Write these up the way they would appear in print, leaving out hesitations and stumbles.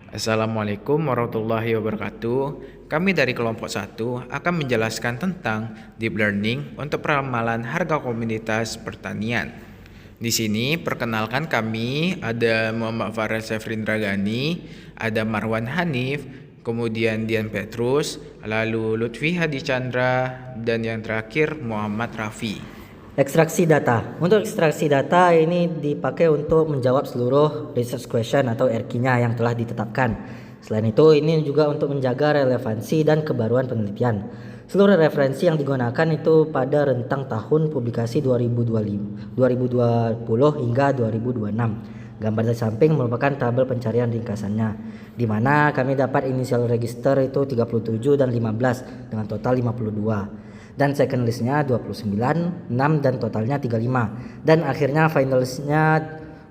Assalamualaikum warahmatullahi wabarakatuh. Kami dari kelompok 1 akan menjelaskan tentang deep learning untuk peramalan harga komoditas pertanian. Di sini perkenalkan kami ada Muhammad Farel Syafrindra Gani, ada Marwan Hanif, kemudian Dian Petrus, lalu Lutfi Hadi Chandra, dan yang terakhir Muhammad Rafi. Ekstraksi data. Untuk ekstraksi data ini dipakai untuk menjawab seluruh research question atau RQ-nya yang telah ditetapkan. Selain itu, ini juga untuk menjaga relevansi dan kebaruan penelitian. Seluruh referensi yang digunakan itu pada rentang tahun publikasi 2020 hingga 2026. Gambar di samping merupakan tabel pencarian ringkasannya, di mana kami dapat inisial register itu 37 dan 15 dengan total 52. Dan second listnya 29, 6 dan totalnya 35. Dan akhirnya final listnya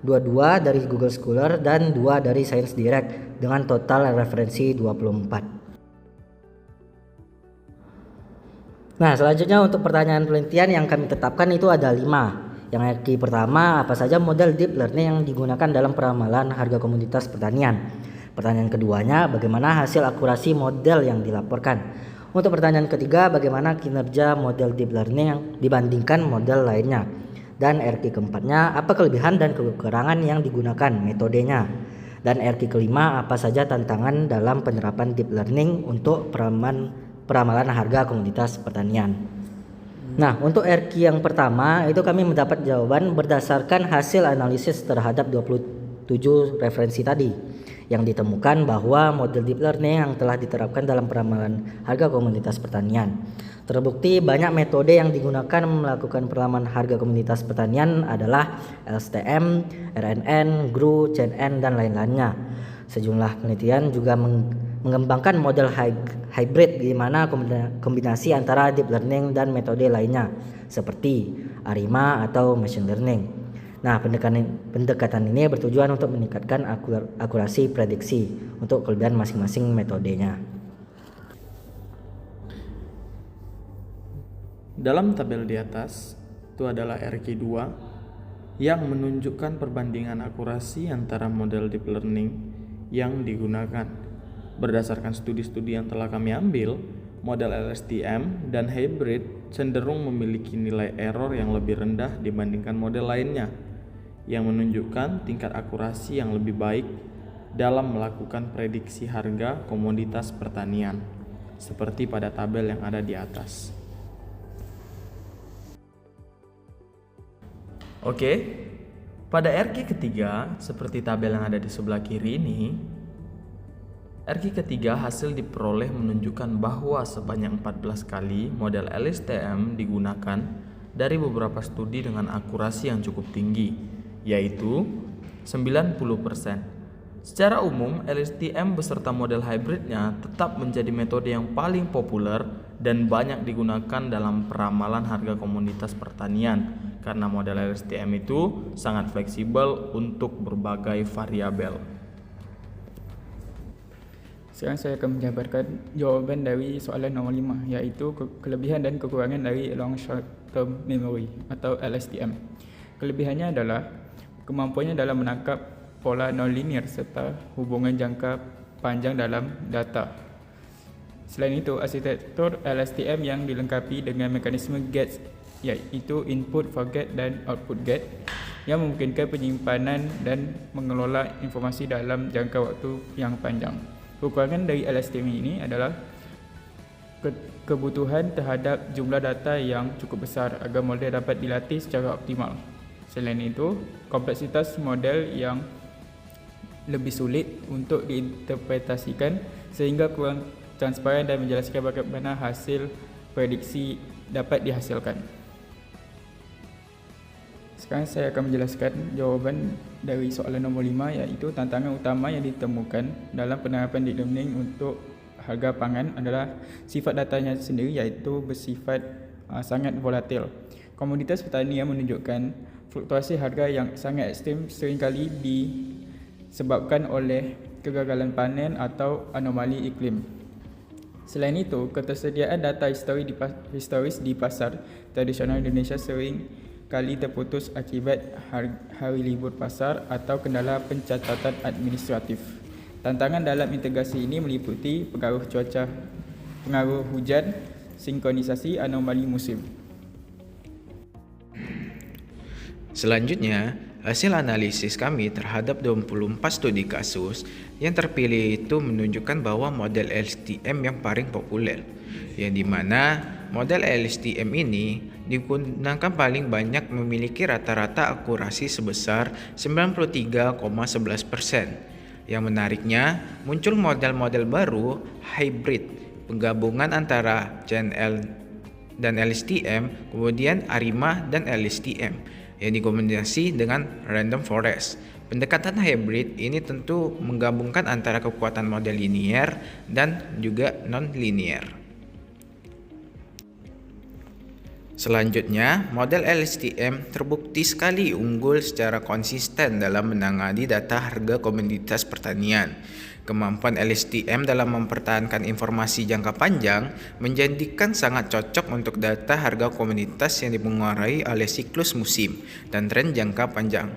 22 dari Google Scholar dan 2 dari Science Direct dengan total referensi 24. Nah, selanjutnya untuk pertanyaan penelitian yang kami tetapkan itu ada 5. Yang pertama, apa saja model deep learning yang digunakan dalam peramalan harga komoditas pertanian? Pertanyaan keduanya, bagaimana hasil akurasi model yang dilaporkan? Untuk pertanyaan ketiga, bagaimana kinerja model deep learning yang dibandingkan model lainnya? Dan RQ keempatnya, apa kelebihan dan kekurangan yang digunakan metodenya? Dan RQ kelima, apa saja tantangan dalam penerapan deep learning untuk peramalan harga komoditas pertanian? Nah, untuk RQ yang pertama, itu kami mendapat jawaban berdasarkan hasil analisis terhadap 27 referensi tadi, yang ditemukan bahwa model deep learning yang telah diterapkan dalam peramalan harga komoditas pertanian. Terbukti banyak metode yang digunakan melakukan peramalan harga komoditas pertanian adalah LSTM, RNN, GRU, CNN, dan lain-lainnya. Sejumlah penelitian juga mengembangkan model hybrid di mana kombinasi antara deep learning dan metode lainnya seperti ARIMA atau machine learning. Nah, pendekatan ini bertujuan untuk meningkatkan akurasi prediksi untuk kelebihan masing-masing metodenya. Dalam tabel di atas, itu adalah RQ2 yang menunjukkan perbandingan akurasi antara model deep learning yang digunakan. Berdasarkan studi-studi yang telah kami ambil, model LSTM dan hybrid cenderung memiliki nilai error yang lebih rendah dibandingkan model lainnya, yang menunjukkan tingkat akurasi yang lebih baik dalam melakukan prediksi harga komoditas pertanian, seperti pada tabel yang ada di atas. Oke, pada RQ ketiga, seperti tabel yang ada di sebelah kiri ini, RQ ketiga hasil diperoleh menunjukkan bahwa sebanyak 14 kali model LSTM digunakan dari beberapa studi dengan akurasi yang cukup tinggi, yaitu 90%. Secara umum, LSTM beserta model hybridnya tetap menjadi metode yang paling populer dan banyak digunakan dalam peramalan harga komoditas pertanian karena model LSTM itu sangat fleksibel untuk berbagai variabel. Sekarang saya akan menjabarkan jawapan dari soalan nombor 5, iaitu kelebihan dan kekurangan dari long short term memory atau LSTM. Kelebihannya adalah kemampuannya dalam menangkap pola non-linear serta hubungan jangka panjang dalam data. Selain itu, arsitektur LSTM yang dilengkapi dengan mekanisme gates, iaitu input forget dan output get, yang memungkinkan penyimpanan dan mengelola informasi dalam jangka waktu yang panjang. Kekurangan dari LSTM ini adalah kebutuhan terhadap jumlah data yang cukup besar agar model dapat dilatih secara optimal. Selain itu, kompleksitas model yang lebih sulit untuk diinterpretasikan sehingga kurang transparan dan menjelaskan bagaimana hasil prediksi dapat dihasilkan. Sekarang saya akan menjelaskan jawapan dari soalan nombor 5, iaitu tantangan utama yang ditemukan dalam penerapan deep learning untuk harga pangan adalah sifat datanya sendiri, iaitu bersifat sangat volatil. Komoditas pertanian menunjukkan fluktuasi harga yang sangat ekstrim seringkali disebabkan oleh kegagalan panen atau anomali iklim. Selain itu, ketersediaan data historis di pasar tradisional Indonesia sering kali terputus akibat hari libur pasar atau kendala pencatatan administratif. Tantangan dalam integrasi ini meliputi pengaruh cuaca, pengaruh hujan, sinkronisasi anomali musim. Selanjutnya, hasil analisis kami terhadap 24 studi kasus yang terpilih itu menunjukkan bahwa model LSTM yang paling populer, yang dimana model LSTM ini digunakan paling banyak memiliki rata-rata akurasi sebesar 93,11%. Yang menariknya, muncul model-model baru hybrid, penggabungan antara GNL dan LSTM, kemudian ARIMA dan LSTM yang dikombinasi dengan random forest. Pendekatan hybrid ini tentu menggabungkan antara kekuatan model linear dan juga non-linear. Selanjutnya, model LSTM terbukti sekali unggul secara konsisten dalam menangani data harga komoditas pertanian. Kemampuan LSTM dalam mempertahankan informasi jangka panjang menjadikan sangat cocok untuk data harga komoditas yang dipengaruhi oleh siklus musim dan tren jangka panjang.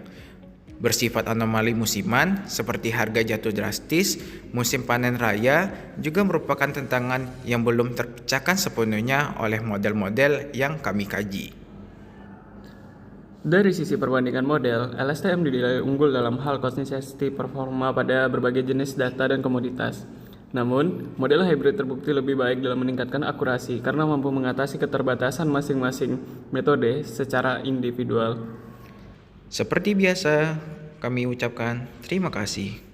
Bersifat anomali musiman seperti harga jatuh drastis, musim panen raya juga merupakan tantangan yang belum terpecahkan sepenuhnya oleh model-model yang kami kaji. Dari sisi perbandingan model, LSTM dinilai unggul dalam hal konsistensi performa pada berbagai jenis data dan komoditas. Namun, model hybrid terbukti lebih baik dalam meningkatkan akurasi karena mampu mengatasi keterbatasan masing-masing metode secara individual. Seperti biasa, kami ucapkan terima kasih.